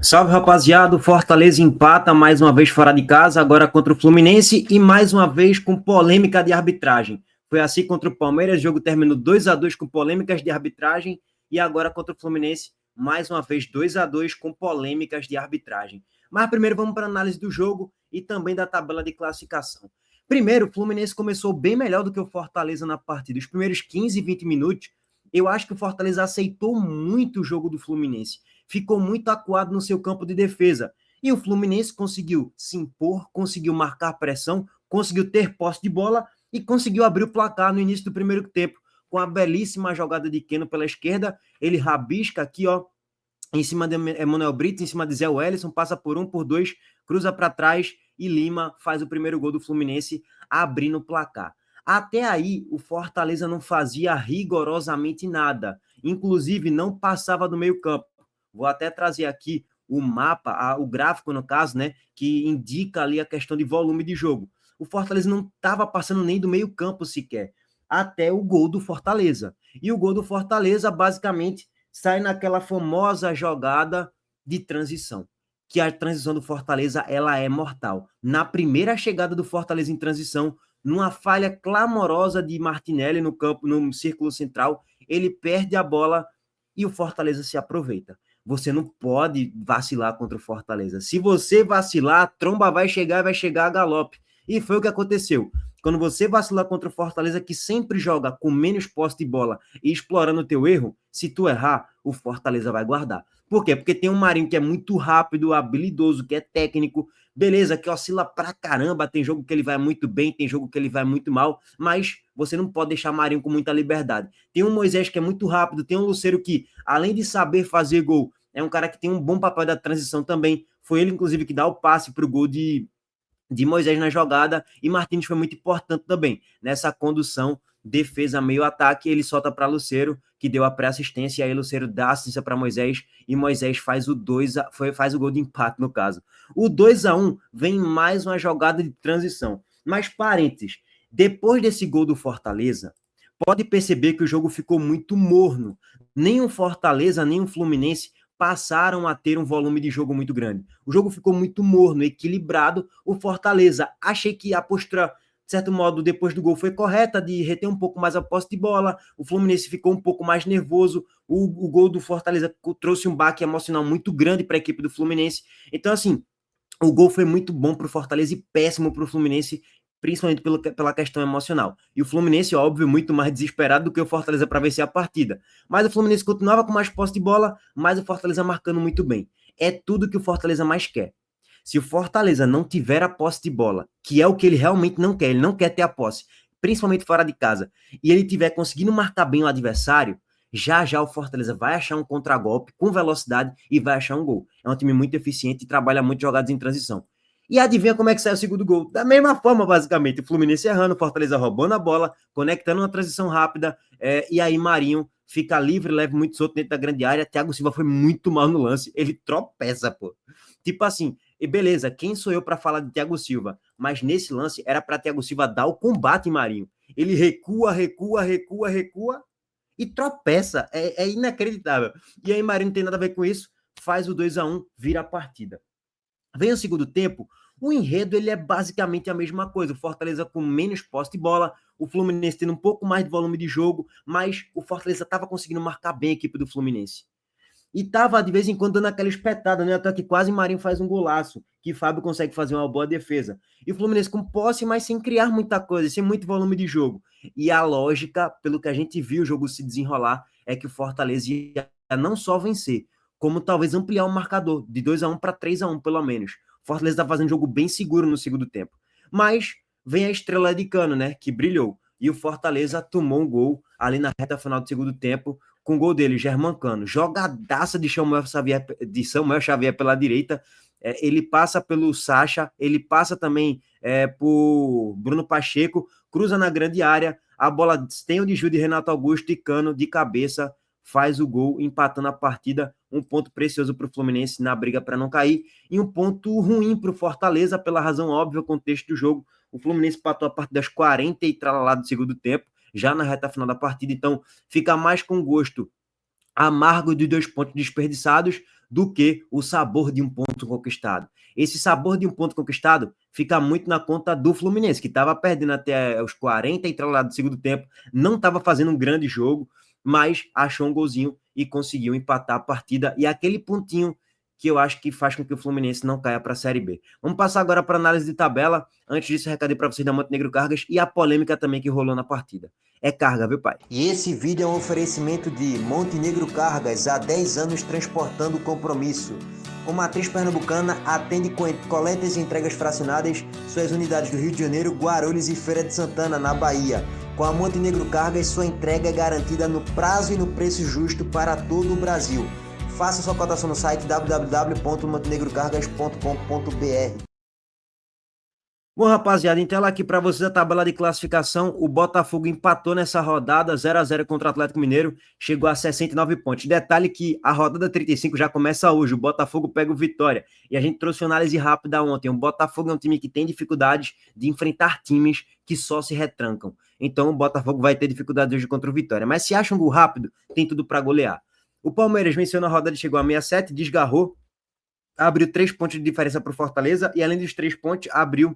Salve, rapaziada. O Fortaleza empata mais uma vez fora de casa, agora contra o Fluminense e mais uma vez com polêmica de arbitragem. Foi assim contra o Palmeiras, o jogo terminou 2-2 com polêmicas de arbitragem e agora contra o Fluminense, mais uma vez 2-2 com polêmicas de arbitragem. Mas primeiro vamos para a análise do jogo e também da tabela de classificação. Primeiro, o Fluminense começou bem melhor do que o Fortaleza na partida. Os primeiros 15, 20 minutos, eu acho que o Fortaleza aceitou muito o jogo do Fluminense. Ficou muito acuado no seu campo de defesa. E o Fluminense conseguiu se impor, conseguiu marcar pressão, conseguiu ter posse de bola e conseguiu abrir o placar no início do primeiro tempo, com a belíssima jogada de Keno pela esquerda. Ele rabisca aqui, ó, em cima de Emanuel Brito, em cima de Zé Wellison, passa por um, por dois, cruza para trás e Lima faz o primeiro gol do Fluminense, abrindo o placar. Até aí, o Fortaleza não fazia rigorosamente nada, inclusive não passava do meio campo. Vou até trazer aqui o mapa, o gráfico no caso, né, que indica ali a questão de volume de jogo. O Fortaleza não estava passando nem do meio campo sequer, até o gol do Fortaleza. E o gol do Fortaleza, basicamente, sai naquela famosa jogada de transição, que a transição do Fortaleza ela é mortal. Na primeira chegada do Fortaleza em transição, numa falha clamorosa de Martinelli no campo, no círculo central, ele perde a bola e o Fortaleza se aproveita. Você não pode vacilar contra o Fortaleza. Se você vacilar, a tromba vai chegar e vai chegar a galope. E foi o que aconteceu. Quando você vacilar contra o Fortaleza, que sempre joga com menos posse de bola e explorando o teu erro, se tu errar, o Fortaleza vai guardar. Por quê? Porque tem um Marinho que é muito rápido, habilidoso, que é técnico, beleza, que oscila pra caramba, tem jogo que ele vai muito bem, tem jogo que ele vai muito mal, mas você não pode deixar Marinho com muita liberdade. Tem um Moisés que é muito rápido, tem um Lucero que, além de saber fazer gol, é um cara que tem um bom papel da transição também. Foi ele, inclusive, que dá o passe pro gol de Moisés na jogada, e Martins foi muito importante também nessa condução defesa meio ataque. Ele solta para Lucero, que deu a pré-assistência, e aí Lucero dá assistência para Moisés e Moisés faz o 2 faz o gol de empate no caso. O 2-1 vem mais uma jogada de transição. Mas parênteses, depois desse gol do Fortaleza, pode perceber que o jogo ficou muito morno. Nem o Fortaleza, nem o Fluminense passaram a ter um volume de jogo muito grande. O jogo ficou muito morno, equilibrado. O Fortaleza, achei que a postura, de certo modo, depois do gol foi correta, de reter um pouco mais a posse de bola. O Fluminense ficou um pouco mais nervoso. O gol do Fortaleza trouxe um baque emocional muito grande para a equipe do Fluminense. Então, assim, o gol foi muito bom para o Fortaleza e péssimo para o Fluminense, principalmente pela questão emocional. E o Fluminense, óbvio, muito mais desesperado do que o Fortaleza para vencer a partida. Mas o Fluminense continuava com mais posse de bola, mas o Fortaleza marcando muito bem. É tudo que o Fortaleza mais quer. Se o Fortaleza não tiver a posse de bola, que é o que ele realmente não quer, ele não quer ter a posse, principalmente fora de casa, e ele tiver conseguindo marcar bem o adversário, já já o Fortaleza vai achar um contragolpe com velocidade e vai achar um gol. É um time muito eficiente e trabalha muito jogadas em transição. E adivinha como é que sai o segundo gol? Da mesma forma, basicamente, o Fluminense errando, o Fortaleza roubando a bola, conectando uma transição rápida, e aí Marinho fica livre, leva muito solto dentro da grande área. Thiago Silva foi muito mal no lance, ele tropeça, pô. Tipo assim, e beleza, quem sou eu para falar de Thiago Silva? Mas nesse lance era para Thiago Silva dar o combate em Marinho. Ele recua, recua, recua, recua e tropeça. É inacreditável. E aí Marinho não tem nada a ver com isso, faz o 2-1, vira a partida. Vem o segundo tempo, o enredo ele é basicamente a mesma coisa. O Fortaleza com menos posse de bola, o Fluminense tendo um pouco mais de volume de jogo, mas o Fortaleza estava conseguindo marcar bem a equipe do Fluminense. E tava de vez em quando dando aquela espetada, né? Até que quase Marinho faz um golaço, que Fábio consegue fazer uma boa defesa. E o Fluminense com posse, mas sem criar muita coisa, sem muito volume de jogo. E a lógica, pelo que a gente viu o jogo se desenrolar, é que o Fortaleza ia não só vencer, como talvez ampliar o marcador, de 2-1 para 3-1, pelo menos. O Fortaleza tá fazendo um jogo bem seguro no segundo tempo. Mas vem a estrela de Cano, né? Que brilhou. E o Fortaleza tomou um gol ali na reta final do segundo tempo, com o gol dele, Germancano. Jogadaça de Samuel Xavier pela direita. Ele passa pelo Sacha, ele passa também por Bruno Pacheco, cruza na grande área, a bola tem o desvio de Renato Augusto e Cano de cabeça faz o gol, empatando a partida. Um ponto precioso para o Fluminense na briga para não cair, e um ponto ruim para o Fortaleza, pela razão óbvia, o contexto do jogo. O Fluminense empatou a partir das 40 e lá do segundo tempo, já na reta final da partida, então fica mais com gosto amargo de 2 pontos desperdiçados do que o sabor de um ponto conquistado. Esse sabor de um ponto conquistado fica muito na conta do Fluminense, que estava perdendo até os 40 e lá do segundo tempo, não estava fazendo um grande jogo, mas achou um golzinho e conseguiu empatar a partida, e aquele pontinho que eu acho que faz com que o Fluminense não caia para a Série B. Vamos passar agora para análise de tabela. Antes disso, recadei para vocês da Montenegro Cargas e a polêmica também que rolou na partida. É carga, viu, pai? E esse vídeo é um oferecimento de Montenegro Cargas, há 10 anos transportando o compromisso. Como matriz pernambucana, atende com coletas e entregas fracionadas suas unidades do Rio de Janeiro, Guarulhos e Feira de Santana, na Bahia. Com a Montenegro Cargas, sua entrega é garantida no prazo e no preço justo para todo o Brasil. Faça sua cotação no site www.montenegrocargas.com.br. Bom, rapaziada, então aqui para vocês a tabela de classificação. O Botafogo empatou nessa rodada 0-0 contra o Atlético Mineiro, chegou a 69 pontos. Detalhe que a rodada 35 já começa hoje, o Botafogo pega o Vitória. E a gente trouxe uma análise rápida ontem. O Botafogo é um time que tem dificuldades de enfrentar times que só se retrancam. Então o Botafogo vai ter dificuldades hoje contra o Vitória. Mas se acha um gol rápido, tem tudo para golear. O Palmeiras venceu na rodada, chegou a 67, desgarrou, abriu 3 pontos de diferença para o Fortaleza e além dos 3 pontos, abriu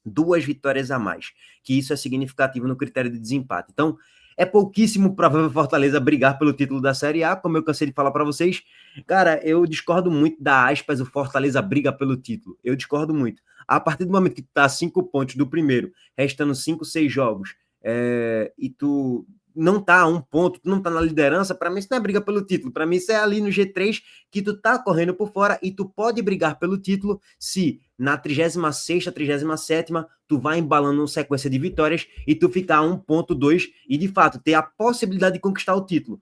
2 vitórias a mais, que isso é significativo no critério de desempate. Então, é pouquíssimo provável Fortaleza brigar pelo título da Série A, como eu cansei de falar para vocês. Cara, eu discordo muito da aspas, o Fortaleza briga pelo título. Eu discordo muito. A partir do momento que tu tá a 5 pontos do primeiro, restando 5, 6 jogos, e tu não tá a 1 ponto, tu não tá na liderança, para mim isso não é briga pelo título. Para mim isso é ali no G3 que tu tá correndo por fora e tu pode brigar pelo título se na 36ª, 37ª, tu vai embalando uma sequência de vitórias e tu ficar a 1,2 e, de fato, ter a possibilidade de conquistar o título.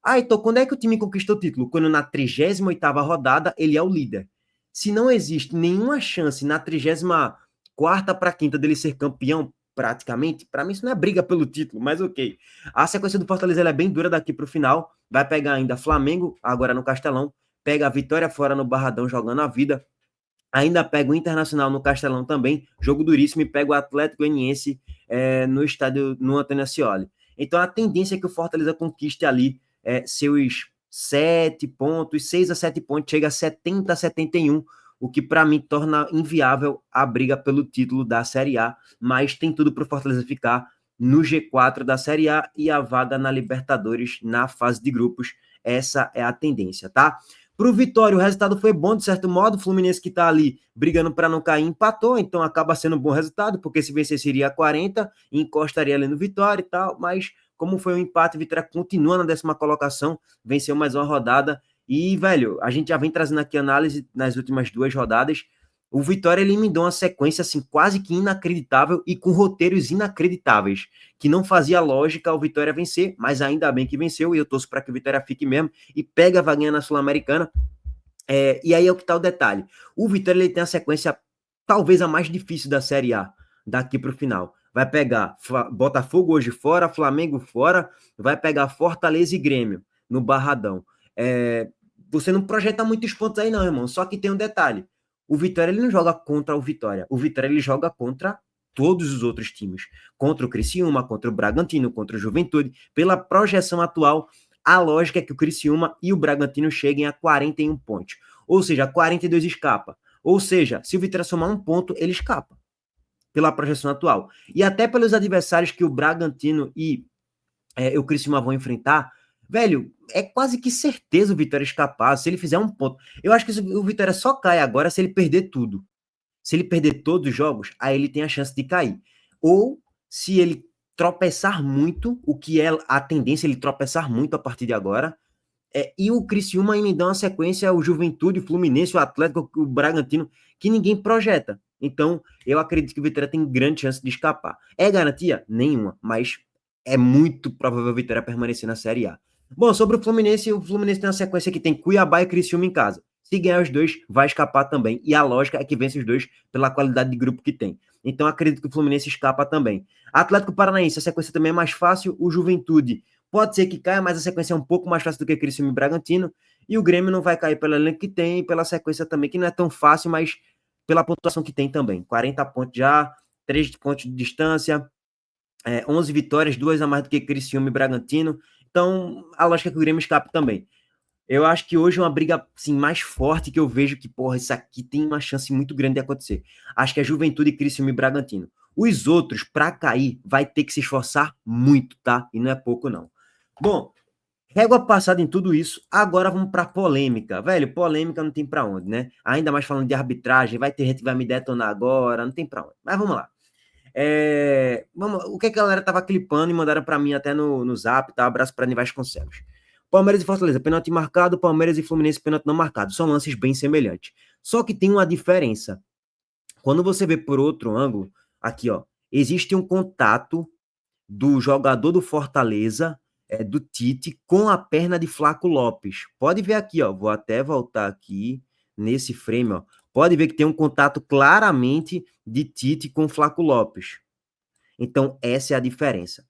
Ah, então quando é que o time conquista o título? Quando na 38ª rodada ele é o líder. Se não existe nenhuma chance na 34ª para 5ª dele ser campeão, praticamente, para mim isso não é briga pelo título, mas ok. A sequência do Fortaleza é bem dura daqui para o final, vai pegar ainda Flamengo, agora no Castelão, pega a Vitória fora no Barradão jogando a vida, ainda pega o Internacional no Castelão também, jogo duríssimo, e pega o Atlético Goianiense no estádio, no Antônio Ascioli. Então a tendência é que o Fortaleza conquiste ali seus 7 pontos, 6 a 7 pontos, chega a 70 a 71, o que para mim torna inviável a briga pelo título da Série A, mas tem tudo para o Fortaleza ficar no G4 da Série A e a vaga na Libertadores na fase de grupos. Essa é a tendência, tá? Para o Vitória, o resultado foi bom, de certo modo. O Fluminense, que está ali brigando para não cair, empatou, então acaba sendo um bom resultado, porque se vencer seria 40, encostaria ali no Vitória e tal. Mas, como foi um empate, o Vitória continua na 10ª colocação, venceu mais uma rodada. E, velho, a gente já vem trazendo aqui análise nas últimas 2 rodadas. O Vitória eliminou uma sequência assim quase que inacreditável e com roteiros inacreditáveis, que não fazia lógica o Vitória vencer, mas ainda bem que venceu, e eu torço para que o Vitória fique mesmo e pega a vaguinha na Sul-Americana. E aí é o que tá o detalhe. O Vitória ele tem a sequência talvez a mais difícil da Série A, daqui para o final. Vai pegar Botafogo hoje fora, Flamengo fora, vai pegar Fortaleza e Grêmio no Barradão. Você não projeta muitos pontos aí não, irmão, só que tem um detalhe. O Vitória ele não joga contra o Vitória. O Vitória ele joga contra todos os outros times. Contra o Criciúma, contra o Bragantino, contra o Juventude. Pela projeção atual, a lógica é que o Criciúma e o Bragantino cheguem a 41 pontos. Ou seja, 42 escapa. Ou seja, se o Vitória somar 1 ponto, ele escapa. Pela projeção atual. E até pelos adversários que o Bragantino e o Criciúma vão enfrentar, velho, é quase que certeza o Vitória escapar, se ele fizer 1 ponto. Eu acho que o Vitória só cai agora se ele perder tudo. Se ele perder todos os jogos, aí ele tem a chance de cair. Ou se ele tropeçar muito, o que é a tendência, ele tropeçar muito a partir de agora, e o Criciúma ainda dá uma sequência, o Juventude, o Fluminense, o Atlético, o Bragantino, que ninguém projeta. Então, eu acredito que o Vitória tem grande chance de escapar. É garantia? Nenhuma, mas é muito provável o Vitória permanecer na Série A. Bom, sobre o Fluminense tem uma sequência que tem Cuiabá e Criciúma em casa. Se ganhar os dois, vai escapar também. E a lógica é que vence os dois pela qualidade de grupo que tem. Então, acredito que o Fluminense escapa também. Atlético Paranaense, a sequência também é mais fácil. O Juventude pode ser que caia, mas a sequência é um pouco mais fácil do que Criciúma e Bragantino. E o Grêmio não vai cair pela elenco que tem, pela sequência também, que não é tão fácil, mas pela pontuação que tem também. 40 pontos já, 3 pontos de distância, 11 vitórias, 2 a mais do que Criciúma e Bragantino. Então, a lógica é que o Grêmio escape também. Eu acho que hoje é uma briga assim, mais forte que eu vejo que, porra, isso aqui tem uma chance muito grande de acontecer. Acho que é Juventude, Criciúma e Bragantino. Os outros, para cair, vai ter que se esforçar muito, tá? E não é pouco, não. Bom, régua passada em tudo isso, agora vamos para polêmica. Velho, polêmica não tem para onde, né? Ainda mais falando de arbitragem, vai ter gente que vai me detonar agora, não tem para onde. Mas vamos lá. O que a galera tava clipando e mandaram para mim até no Zap, tá? Abraço para Nivais Vasconcelos. Palmeiras e Fortaleza, pênalti marcado, Palmeiras e Fluminense, pênalti não marcado. São lances bem semelhantes. Só que tem uma diferença. Quando você vê por outro ângulo, aqui, ó, existe um contato do jogador do Fortaleza, do Tite, com a perna de Flaco Lopes. Pode ver aqui, ó, vou até voltar aqui nesse frame, ó. Pode ver que tem um contato claramente de Tite com Flaco Lopes. Então, essa é a diferença.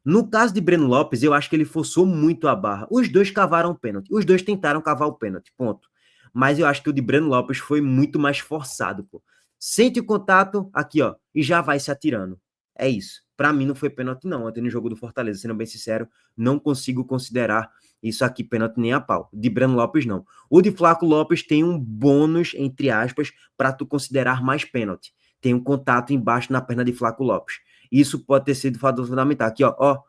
No caso de Breno Lopes, eu acho que ele forçou muito a barra. Os dois cavaram o pênalti. Os dois tentaram cavar o pênalti, ponto. Mas eu acho que o de Breno Lopes foi muito mais forçado, pô. Sente o contato, aqui, ó, e já vai se atirando. É isso. Para mim não foi pênalti, não. Ontem no jogo do Fortaleza, sendo bem sincero, não consigo considerar isso aqui pênalti nem a pau. De Breno Lopes, não. O de Flaco Lopes tem um bônus, entre aspas, para tu considerar mais pênalti. Tem um contato embaixo na perna de Flaco Lopes. Isso pode ter sido fator fundamental. Aqui, ó,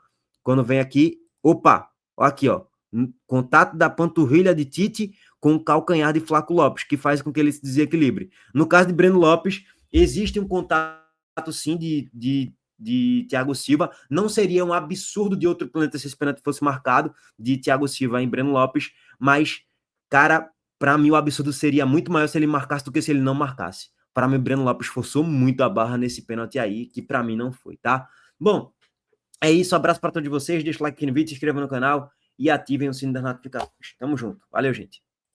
quando vem aqui, opa, ó aqui, ó, contato da panturrilha de Tite com o calcanhar de Flaco Lopes, que faz com que ele se desequilibre. No caso de Breno Lopes, existe um contato, sim, de Thiago Silva. Não seria um absurdo de outro planeta se esse pênalti fosse marcado de Thiago Silva em Breno Lopes, mas, cara, para mim o absurdo seria muito maior se ele marcasse do que se ele não marcasse. Para mim, o Breno Lopes forçou muito a barra nesse pênalti aí, que para mim não foi, tá? Bom, é isso. Abraço para todos vocês. Deixa o like aqui no vídeo, se inscreva no canal e ativem o sino das notificações. Tamo junto. Valeu, gente.